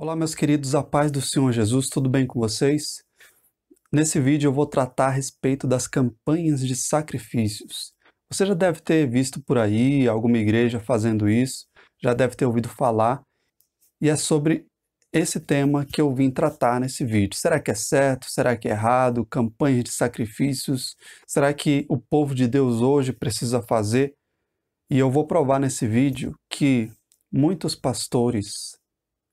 Olá, meus queridos, a paz do Senhor Jesus, tudo bem com vocês? Nesse vídeo eu vou tratar a respeito das campanhas de sacrifícios. Você já deve ter visto por aí alguma igreja fazendo isso, já deve ter ouvido falar, e é sobre esse tema que eu vim tratar nesse vídeo. Será que é certo? Será que é errado? Campanhas de sacrifícios? Será que o povo de Deus hoje precisa fazer? E eu vou provar nesse vídeo que muitos pastores,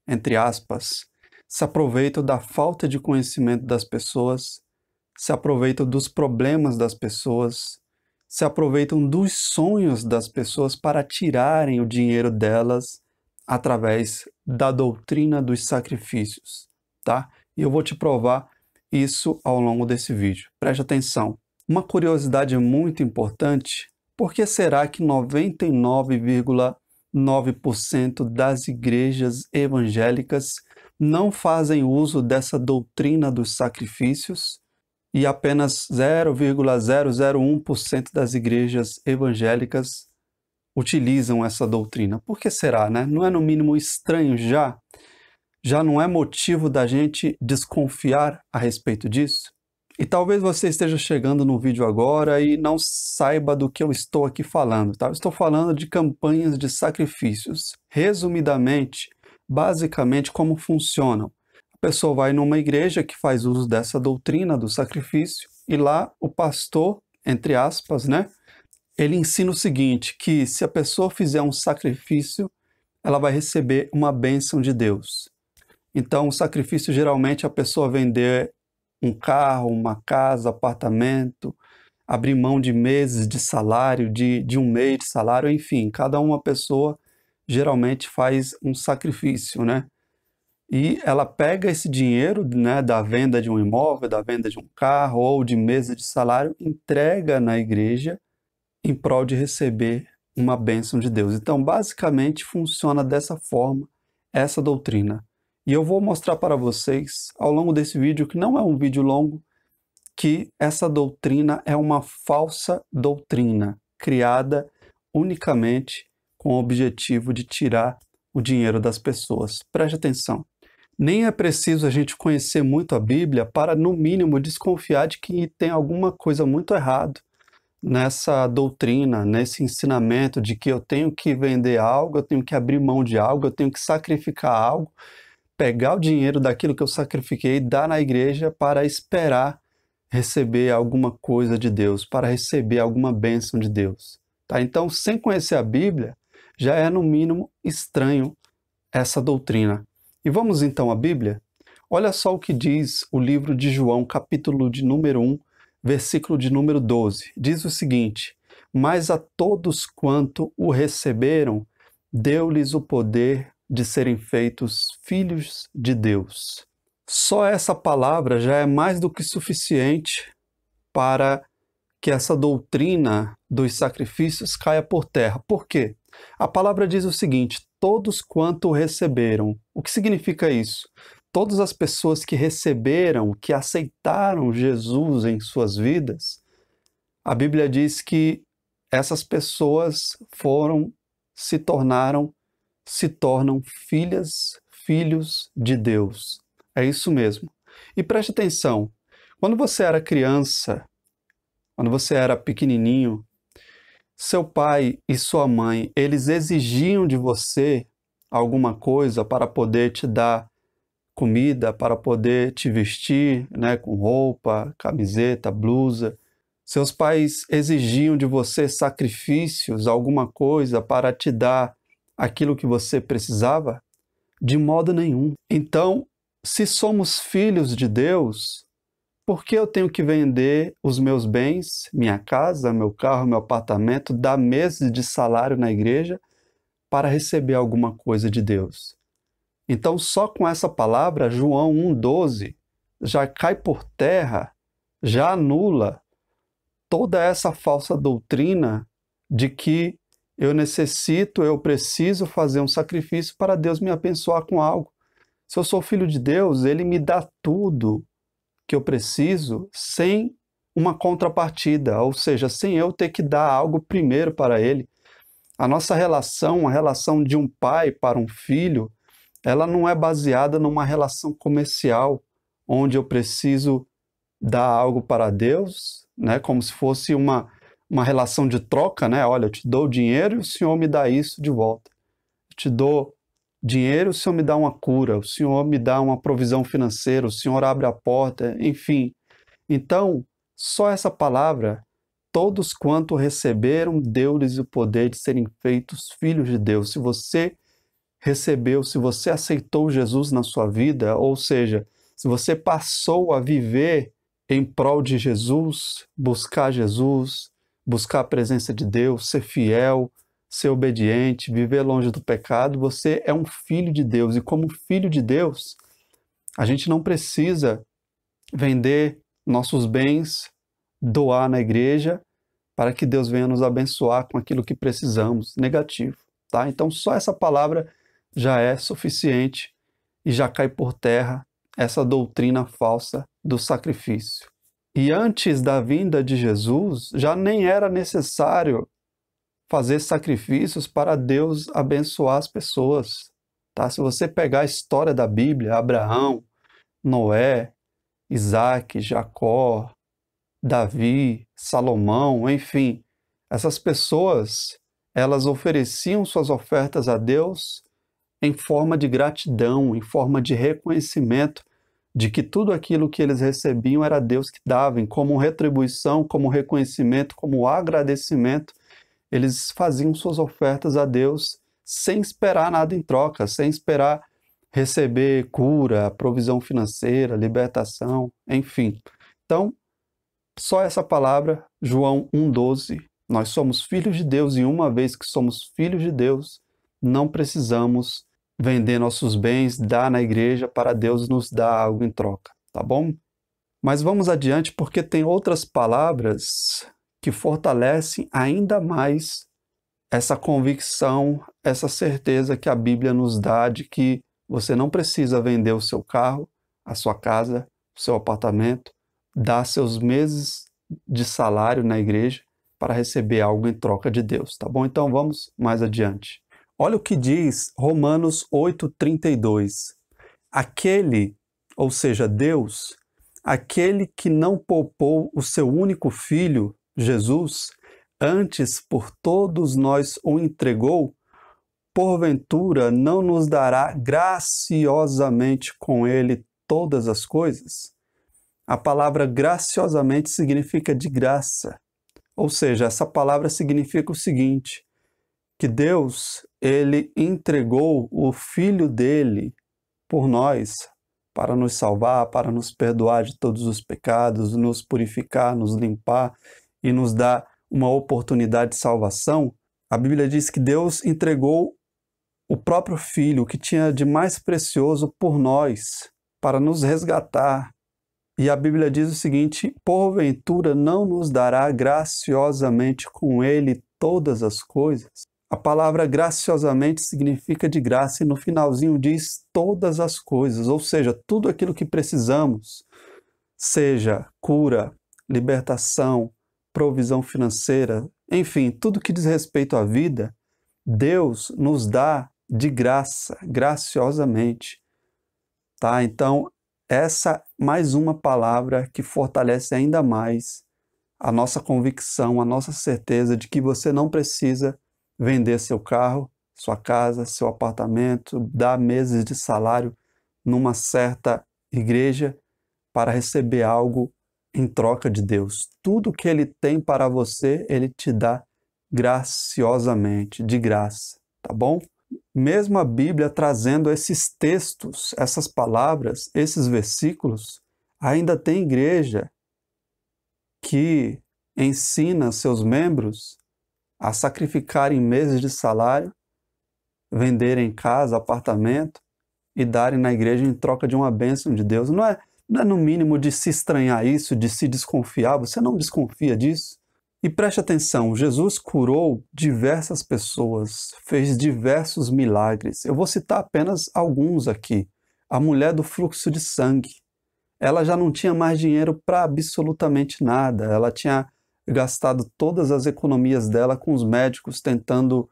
entre aspas, se aproveitam da falta de conhecimento das pessoas, se aproveitam dos problemas das pessoas, se aproveitam dos sonhos das pessoas para tirarem o dinheiro delas através da doutrina dos sacrifícios, tá? E eu vou te provar isso ao longo desse vídeo. Preste atenção. Uma curiosidade muito importante: por que será que 99,9% das igrejas evangélicas não fazem uso dessa doutrina dos sacrifícios e apenas 0,001% das igrejas evangélicas utilizam essa doutrina? Por que será, né? Não é no mínimo estranho já? Já não é motivo da gente desconfiar a respeito disso? E talvez você esteja chegando no vídeo agora e não saiba do que eu estou aqui falando, tá? Eu estou falando de campanhas de sacrifícios. Resumidamente, basicamente, como funcionam? A pessoa vai numa igreja que faz uso dessa doutrina do sacrifício e lá o pastor, entre aspas, né? Ele ensina o seguinte, que se a pessoa fizer um sacrifício, ela vai receber uma bênção de Deus. Então, o sacrifício geralmente a pessoa vender um carro, uma casa, apartamento, abrir mão de meses de salário, de um mês de salário, enfim, cada uma pessoa geralmente faz um sacrifício, né? E ela pega esse dinheiro, né, da venda de um imóvel, da venda de um carro ou de meses de salário, entrega na igreja em prol de receber uma bênção de Deus. Então, basicamente, funciona dessa forma essa doutrina. E eu vou mostrar para vocês, ao longo desse vídeo, que não é um vídeo longo, que essa doutrina é uma falsa doutrina, criada unicamente com o objetivo de tirar o dinheiro das pessoas. Preste atenção. Nem é preciso a gente conhecer muito a Bíblia para, no mínimo, desconfiar de que tem alguma coisa muito errada nessa doutrina, nesse ensinamento de que eu tenho que vender algo, eu tenho que abrir mão de algo, eu tenho que sacrificar algo, pegar o dinheiro daquilo que eu sacrifiquei e dar na igreja para esperar receber alguma coisa de Deus, para receber alguma bênção de Deus. Tá? Então, sem conhecer a Bíblia, já é no mínimo estranho essa doutrina. E vamos então à Bíblia? Olha só o que diz o livro de João, capítulo de número 1, versículo de número 12. Diz o seguinte: mas a todos quanto o receberam, deu-lhes o poder de serem feitos filhos de Deus. Só essa palavra já é mais do que suficiente para que essa doutrina dos sacrifícios caia por terra. Por quê? A palavra diz o seguinte: todos quanto o receberam. O que significa isso? Todas as pessoas que receberam, que aceitaram Jesus em suas vidas, a Bíblia diz que essas pessoas se tornam filhos de Deus. É isso mesmo. E preste atenção, quando você era criança, quando você era pequenininho, seu pai e sua mãe, eles exigiam de você alguma coisa para poder te dar comida, para poder te vestir, né, com roupa, camiseta, blusa. Seus pais exigiam de você sacrifícios, alguma coisa para te dar aquilo que você precisava? De modo nenhum. Então, se somos filhos de Deus, por que eu tenho que vender os meus bens, minha casa, meu carro, meu apartamento, dar meses de salário na igreja para receber alguma coisa de Deus? Então, só com essa palavra, João 1,12, já cai por terra, já anula toda essa falsa doutrina de que eu preciso fazer um sacrifício para Deus me abençoar com algo. Se eu sou filho de Deus, Ele me dá tudo que eu preciso sem uma contrapartida, ou seja, sem eu ter que dar algo primeiro para Ele. A nossa relação, a relação de um pai para um filho, ela não é baseada numa relação comercial, onde eu preciso dar algo para Deus, né? Como se fosse uma relação de troca, né? Olha, eu te dou dinheiro e o Senhor me dá isso de volta. Eu te dou dinheiro, o Senhor me dá uma cura, o Senhor me dá uma provisão financeira, o Senhor abre a porta, enfim. Então, só essa palavra, todos quanto receberam, deu-lhes o poder de serem feitos filhos de Deus. Se você recebeu, se você aceitou Jesus na sua vida, ou seja, se você passou a viver em prol de Jesus, buscar a presença de Deus, ser fiel, ser obediente, viver longe do pecado, você é um filho de Deus. E como filho de Deus, a gente não precisa vender nossos bens, doar na igreja, para que Deus venha nos abençoar com aquilo que precisamos. Negativo, tá? Então só essa palavra já é suficiente e já cai por terra essa doutrina falsa do sacrifício. E antes da vinda de Jesus, já nem era necessário fazer sacrifícios para Deus abençoar as pessoas, tá? Se você pegar a história da Bíblia, Abraão, Noé, Isaac, Jacó, Davi, Salomão, enfim, essas pessoas, elas ofereciam suas ofertas a Deus em forma de gratidão, em forma de reconhecimento de que tudo aquilo que eles recebiam era Deus que dava, como retribuição, como reconhecimento, como agradecimento, eles faziam suas ofertas a Deus sem esperar nada em troca, sem esperar receber cura, provisão financeira, libertação, enfim. Então, só essa palavra, João 1,12, nós somos filhos de Deus e uma vez que somos filhos de Deus, não precisamos vender nossos bens, dar na igreja para Deus nos dar algo em troca, tá bom? Mas vamos adiante porque tem outras palavras que fortalecem ainda mais essa convicção, essa certeza que a Bíblia nos dá de que você não precisa vender o seu carro, a sua casa, o seu apartamento, dar seus meses de salário na igreja para receber algo em troca de Deus, tá bom? Então vamos mais adiante. Olha o que diz Romanos 8,32. Aquele, ou seja, Deus, aquele que não poupou o seu único filho, Jesus, antes por todos nós o entregou, porventura não nos dará graciosamente com ele todas as coisas? A palavra graciosamente significa de graça. Ou seja, essa palavra significa o seguinte, que Deus, ele entregou o Filho dele por nós, para nos salvar, para nos perdoar de todos os pecados, nos purificar, nos limpar e nos dar uma oportunidade de salvação. A Bíblia diz que Deus entregou o próprio Filho, o que tinha de mais precioso por nós, para nos resgatar. E a Bíblia diz o seguinte, porventura não nos dará graciosamente com ele todas as coisas? A palavra graciosamente significa de graça e no finalzinho diz todas as coisas, ou seja, tudo aquilo que precisamos, seja cura, libertação, provisão financeira, enfim, tudo que diz respeito à vida, Deus nos dá de graça, graciosamente. Tá? Então, essa mais uma palavra que fortalece ainda mais a nossa convicção, a nossa certeza de que você não precisa vender seu carro, sua casa, seu apartamento, dar meses de salário numa certa igreja para receber algo em troca de Deus. Tudo que Ele tem para você, Ele te dá graciosamente, de graça, tá bom? Mesmo a Bíblia trazendo esses textos, essas palavras, esses versículos, ainda tem igreja que ensina seus membros a sacrificarem meses de salário, venderem casa, apartamento e darem na igreja em troca de uma bênção de Deus. Não é no mínimo de se estranhar isso, de se desconfiar. Você não desconfia disso? E preste atenção, Jesus curou diversas pessoas, fez diversos milagres. Eu vou citar apenas alguns aqui. A mulher do fluxo de sangue. Ela já não tinha mais dinheiro para absolutamente nada. Ela tinha gastado todas as economias dela com os médicos tentando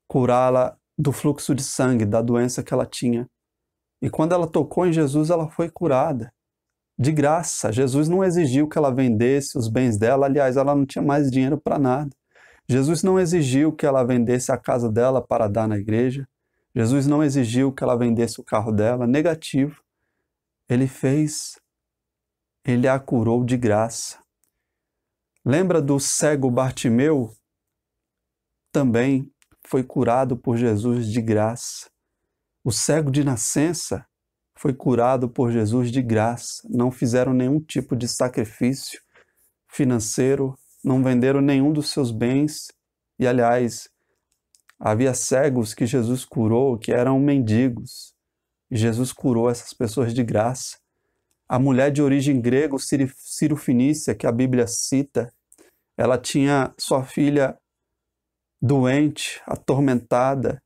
curá-la do fluxo de sangue, da doença que ela tinha. E quando ela tocou em Jesus, ela foi curada. De graça. Jesus não exigiu que ela vendesse os bens dela. Aliás, ela não tinha mais dinheiro para nada. Jesus não exigiu que ela vendesse a casa dela para dar na igreja. Jesus não exigiu que ela vendesse o carro dela. Negativo. Ele fez, ele a curou de graça. Lembra do cego Bartimeu? Também foi curado por Jesus de graça. O cego de nascença foi curado por Jesus de graça. Não fizeram nenhum tipo de sacrifício financeiro, não venderam nenhum dos seus bens. E, aliás, havia cegos que Jesus curou, que eram mendigos. E Jesus curou essas pessoas de graça. A mulher de origem grega, Ciro-Fenícia, que a Bíblia cita, ela tinha sua filha doente, atormentada,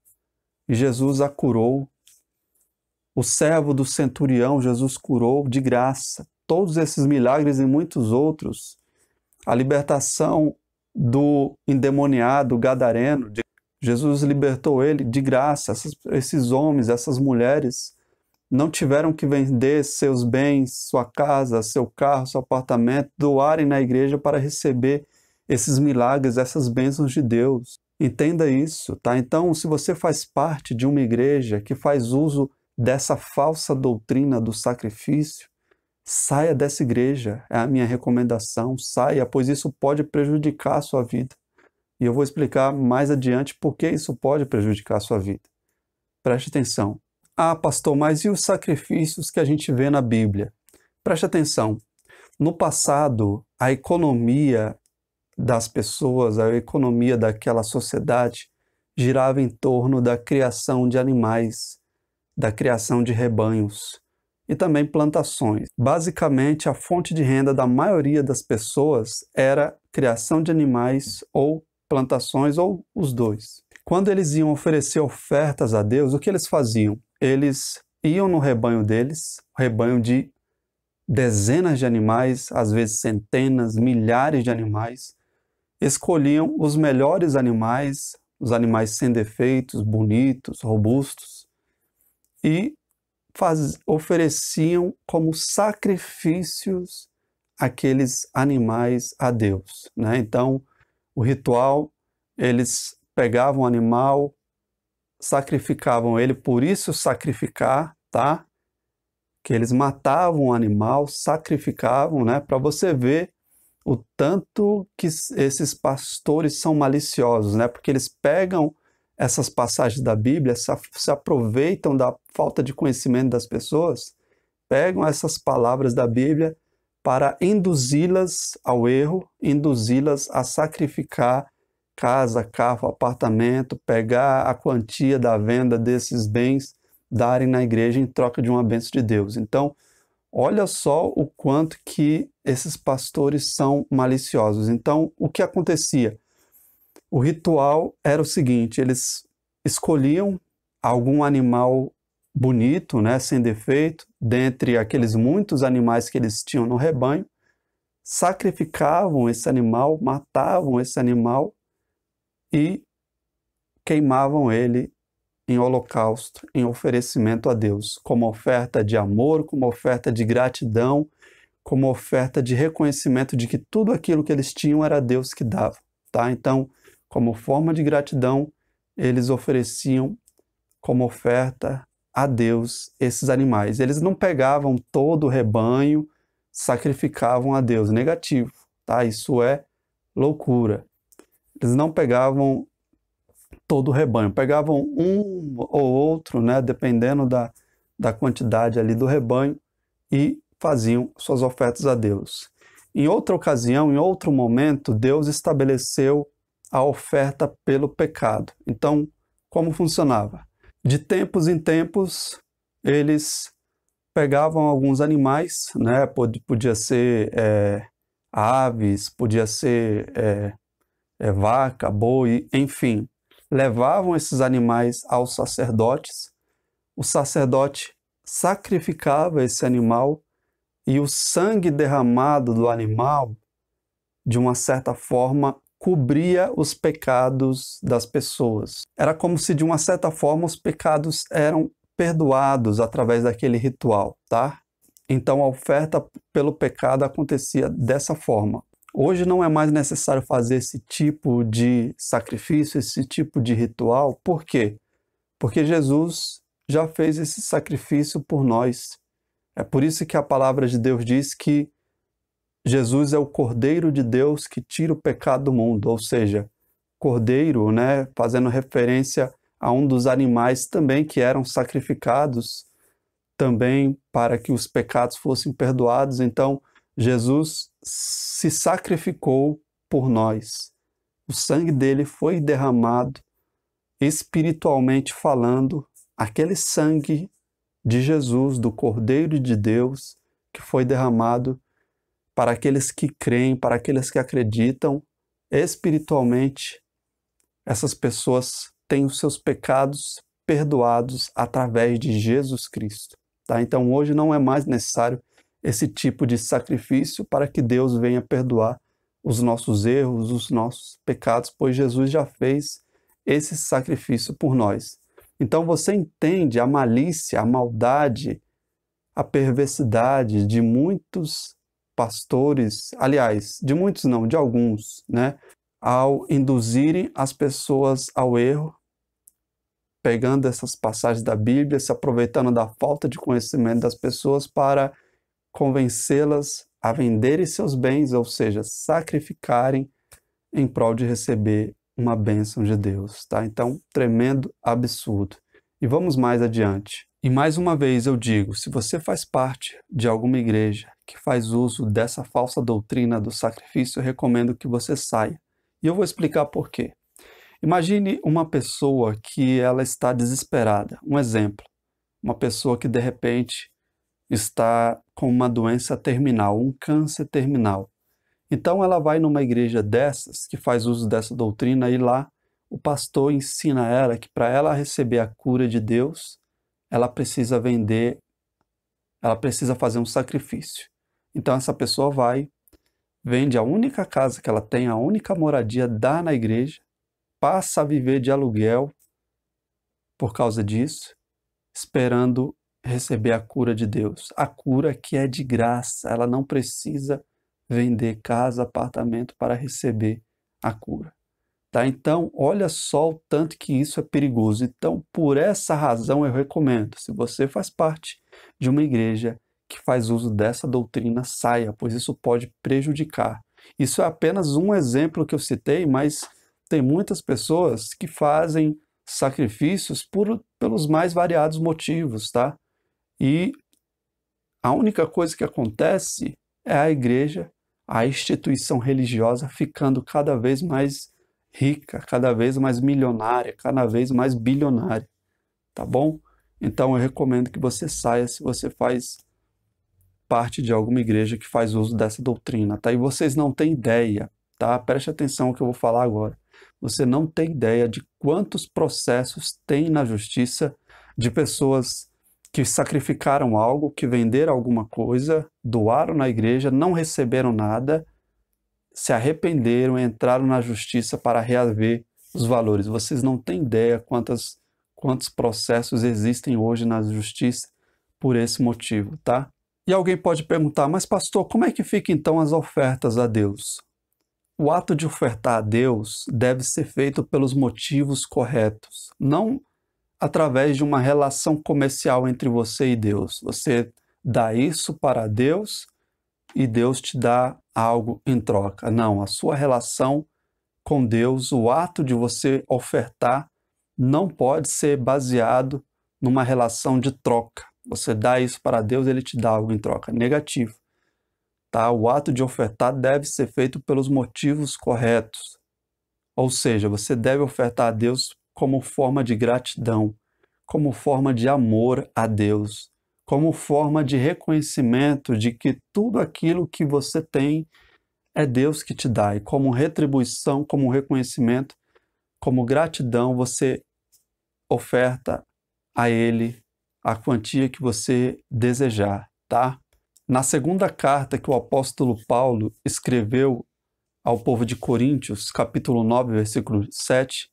e Jesus a curou. O servo do centurião, Jesus curou de graça. Todos esses milagres e muitos outros. A libertação do endemoniado gadareno, Jesus libertou ele de graça. Esses homens, essas mulheres, não tiveram que vender seus bens, sua casa, seu carro, seu apartamento, doarem na igreja para receber esses milagres, essas bênçãos de Deus. Entenda isso, tá? Então, se você faz parte de uma igreja que faz uso dessa falsa doutrina do sacrifício, saia dessa igreja, é a minha recomendação, saia, pois isso pode prejudicar a sua vida. E eu vou explicar mais adiante por que isso pode prejudicar a sua vida. Preste atenção. Ah, pastor, mas e os sacrifícios que a gente vê na Bíblia? Preste atenção. No passado, a economia das pessoas, a economia daquela sociedade girava em torno da criação de animais, da criação de rebanhos e também plantações. Basicamente, a fonte de renda da maioria das pessoas era criação de animais ou plantações ou os dois. Quando eles iam oferecer ofertas a Deus, o que eles faziam? Eles iam no rebanho deles, rebanho de dezenas de animais, às vezes centenas, milhares de animais, escolhiam os melhores animais, os animais sem defeitos, bonitos, robustos, e ofereciam como sacrifícios aqueles animais a Deus, né? Então, o ritual, eles pegavam o animal, sacrificavam ele, por isso sacrificar, tá? Que eles matavam o animal, sacrificavam, né? Para você ver o tanto que esses pastores são maliciosos, né? Porque eles pegam essas passagens da Bíblia, se aproveitam da falta de conhecimento das pessoas, pegam essas palavras da Bíblia para induzi-las ao erro, induzi-las a sacrificar casa, carro, apartamento, pegar a quantia da venda desses bens, darem na igreja em troca de uma bênção de Deus. Então, olha só o quanto que esses pastores são maliciosos. Então, o que acontecia? O ritual era o seguinte, eles escolhiam algum animal bonito, né, sem defeito, dentre aqueles muitos animais que eles tinham no rebanho, sacrificavam esse animal, matavam esse animal e queimavam ele em holocausto, em oferecimento a Deus, como oferta de amor, como oferta de gratidão, como oferta de reconhecimento de que tudo aquilo que eles tinham era Deus que dava, tá? Então, como forma de gratidão, eles ofereciam como oferta a Deus esses animais. Eles não pegavam todo o rebanho, sacrificavam a Deus. Negativo, tá? Isso é loucura. Eles não pegavam todo o rebanho, pegavam um ou outro, né, dependendo da quantidade ali do rebanho, e faziam suas ofertas a Deus. Em outra ocasião, em outro momento, Deus estabeleceu a oferta pelo pecado. Então, como funcionava? De tempos em tempos, eles pegavam alguns animais, né? Podia ser aves, podia ser vaca, boi, enfim. Levavam esses animais aos sacerdotes. O sacerdote sacrificava esse animal e o sangue derramado do animal, de uma certa forma, cobria os pecados das pessoas. Era como se, de uma certa forma, os pecados eram perdoados através daquele ritual, tá? Então a oferta pelo pecado acontecia dessa forma. Hoje não é mais necessário fazer esse tipo de sacrifício, esse tipo de ritual. Por quê? Porque Jesus já fez esse sacrifício por nós. É por isso que a palavra de Deus diz que Jesus é o Cordeiro de Deus que tira o pecado do mundo, ou seja, cordeiro, né, fazendo referência a um dos animais também que eram sacrificados também para que os pecados fossem perdoados. Então, Jesus se sacrificou por nós. O sangue dele foi derramado, espiritualmente falando, aquele sangue de Jesus, do Cordeiro de Deus, que foi derramado para aqueles que creem, para aqueles que acreditam. Espiritualmente, essas pessoas têm os seus pecados perdoados através de Jesus Cristo. Tá? Então, hoje não é mais necessário esse tipo de sacrifício para que Deus venha perdoar os nossos erros, os nossos pecados, pois Jesus já fez esse sacrifício por nós. Então, você entende a malícia, a maldade, a perversidade de muitos pastores, aliás, de muitos não, de alguns, né? Ao induzirem as pessoas ao erro, pegando essas passagens da Bíblia, se aproveitando da falta de conhecimento das pessoas para convencê-las a venderem seus bens, ou seja, sacrificarem em prol de receber uma bênção de Deus, tá? Então, tremendo absurdo. E vamos mais adiante. E mais uma vez eu digo, se você faz parte de alguma igreja que faz uso dessa falsa doutrina do sacrifício, eu recomendo que você saia. E eu vou explicar por quê. Imagine uma pessoa que ela está desesperada. Um exemplo, uma pessoa que de repente está com uma doença terminal, um câncer terminal. Então ela vai numa igreja dessas, que faz uso dessa doutrina, e lá o pastor ensina ela que para ela receber a cura de Deus, ela precisa fazer um sacrifício. Então essa pessoa vai, vende a única casa que ela tem, a única moradia, dá na igreja, passa a viver de aluguel por causa disso, esperando receber a cura de Deus. A cura que é de graça, ela não precisa vender casa, apartamento para receber a cura. Tá? Então, olha só o tanto que isso é perigoso. Então, por essa razão, eu recomendo, se você faz parte de uma igreja que faz uso dessa doutrina, saia, pois isso pode prejudicar. Isso é apenas um exemplo que eu citei, mas tem muitas pessoas que fazem sacrifícios pelos mais variados motivos, tá? E a única coisa que acontece é a igreja, a instituição religiosa ficando cada vez mais rica, cada vez mais milionária, cada vez mais bilionária, tá bom? Então eu recomendo que você saia se você faz parte de alguma igreja que faz uso dessa doutrina, tá? E vocês não têm ideia, tá? Preste atenção no que eu vou falar agora. Você não tem ideia de quantos processos tem na justiça de pessoas que sacrificaram algo, que venderam alguma coisa, doaram na igreja, não receberam nada, se arrependeram, entraram na justiça para reaver os valores. Vocês não têm ideia quantos processos existem hoje na justiça por esse motivo, tá? E alguém pode perguntar, mas pastor, como é que fica então as ofertas a Deus? O ato de ofertar a Deus deve ser feito pelos motivos corretos, não através de uma relação comercial entre você e Deus. Você dá isso para Deus e Deus te dá algo em troca. Não, a sua relação com Deus, o ato de você ofertar, não pode ser baseado numa relação de troca. Você dá isso para Deus, ele te dá algo em troca. Negativo. Tá? O ato de ofertar deve ser feito pelos motivos corretos. Ou seja, você deve ofertar a Deus como forma de gratidão, como forma de amor a Deus, como forma de reconhecimento de que tudo aquilo que você tem é Deus que te dá. E como retribuição, como reconhecimento, como gratidão, você oferta a Ele a quantia que você desejar, tá? Na segunda carta que o apóstolo Paulo escreveu ao povo de Coríntios, capítulo 9, versículo 7,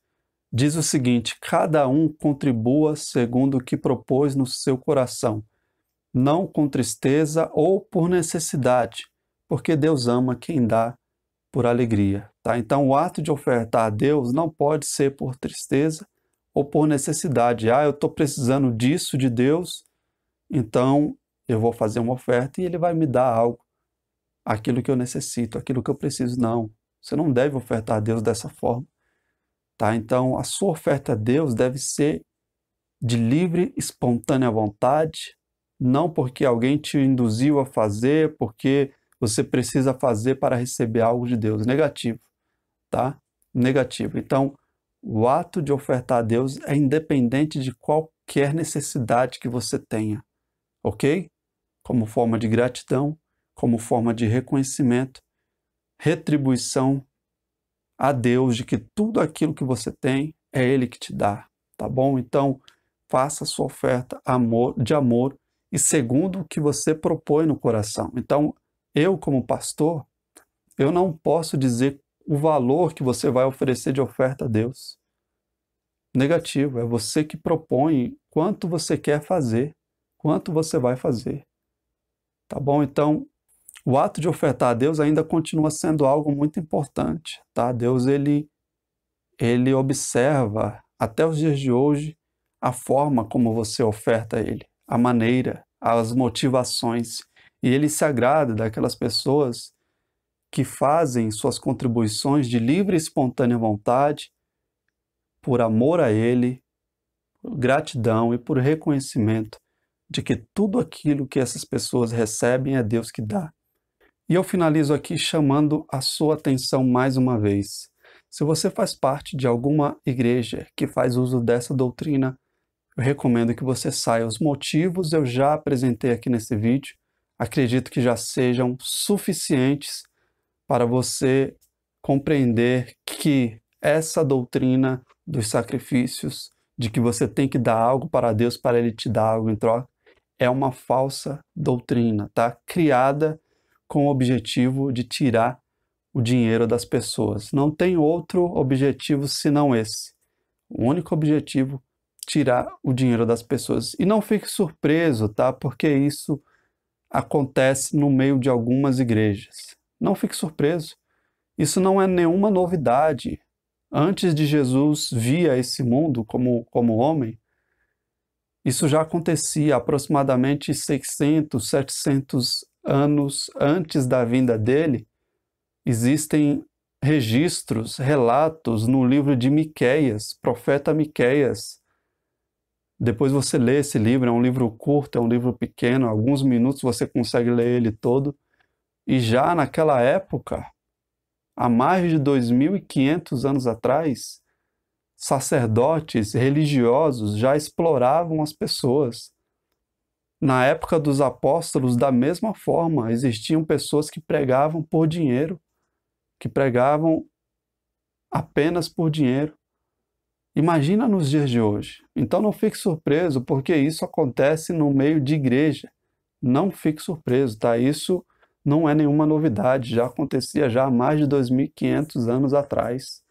diz o seguinte: cada um contribua segundo o que propôs no seu coração, não com tristeza ou por necessidade, porque Deus ama quem dá por alegria, tá? Então, o ato de ofertar a Deus não pode ser por tristeza ou por necessidade. Ah, eu estou precisando disso de Deus, então eu vou fazer uma oferta e Ele vai me dar algo, aquilo que eu necessito, aquilo que eu preciso. Não, você não deve ofertar a Deus dessa forma, tá? Então, a sua oferta a Deus deve ser de livre, espontânea vontade, não porque alguém te induziu a fazer, porque você precisa fazer para receber algo de Deus. Negativo, tá? Negativo. Então, o ato de ofertar a Deus é independente de qualquer necessidade que você tenha, ok? Como forma de gratidão, como forma de reconhecimento, retribuição a Deus de que tudo aquilo que você tem é Ele que te dá, tá bom? Então, faça a sua oferta de amor e segundo o que você propõe no coração. Então, eu como pastor, eu não posso dizer o valor que você vai oferecer de oferta a Deus. Negativo, é você que propõe quanto você quer fazer, quanto você vai fazer, tá bom? Então, o ato de ofertar a Deus ainda continua sendo algo muito importante, tá? Deus, ele observa até os dias de hoje a forma como você oferta a Ele, a maneira, as motivações. E Ele se agrada daquelas pessoas que fazem suas contribuições de livre e espontânea vontade, por amor a Ele, por gratidão e por reconhecimento de que tudo aquilo que essas pessoas recebem é Deus que dá. E eu finalizo aqui chamando a sua atenção mais uma vez. Se você faz parte de alguma igreja que faz uso dessa doutrina, eu recomendo que você saia. Os motivos eu já apresentei aqui nesse vídeo. Acredito que já sejam suficientes para você compreender que essa doutrina dos sacrifícios, de que você tem que dar algo para Deus para Ele te dar algo em troca, é uma falsa doutrina, tá? Criada com o objetivo de tirar o dinheiro das pessoas. Não tem outro objetivo senão esse. O único objetivo, tirar o dinheiro das pessoas. E não fique surpreso, tá? Porque isso acontece no meio de algumas igrejas. Não fique surpreso. Isso não é nenhuma novidade. Antes de Jesus vir a esse mundo como homem, isso já acontecia aproximadamente 600, 700 anos antes da vinda dele. Existem registros, relatos no livro de Miqueias, profeta Miqueias. Depois você lê esse livro, é um livro curto, é um livro pequeno, alguns minutos você consegue ler ele todo. E já naquela época, há mais de 2.500 anos atrás, sacerdotes religiosos já exploravam as pessoas. Na época dos apóstolos, da mesma forma, existiam pessoas que pregavam por dinheiro, que pregavam apenas por dinheiro. Imagina nos dias de hoje. Então não fique surpreso, porque isso acontece no meio de igreja. Não fique surpreso, tá? Isso não é nenhuma novidade, já acontecia já há mais de 2.500 anos atrás,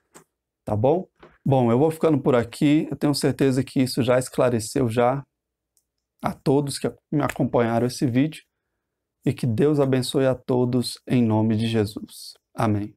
tá bom? Bom, eu vou ficando por aqui, eu tenho certeza que isso já esclareceu já a todos que me acompanharam esse vídeo e que Deus abençoe a todos em nome de Jesus. Amém.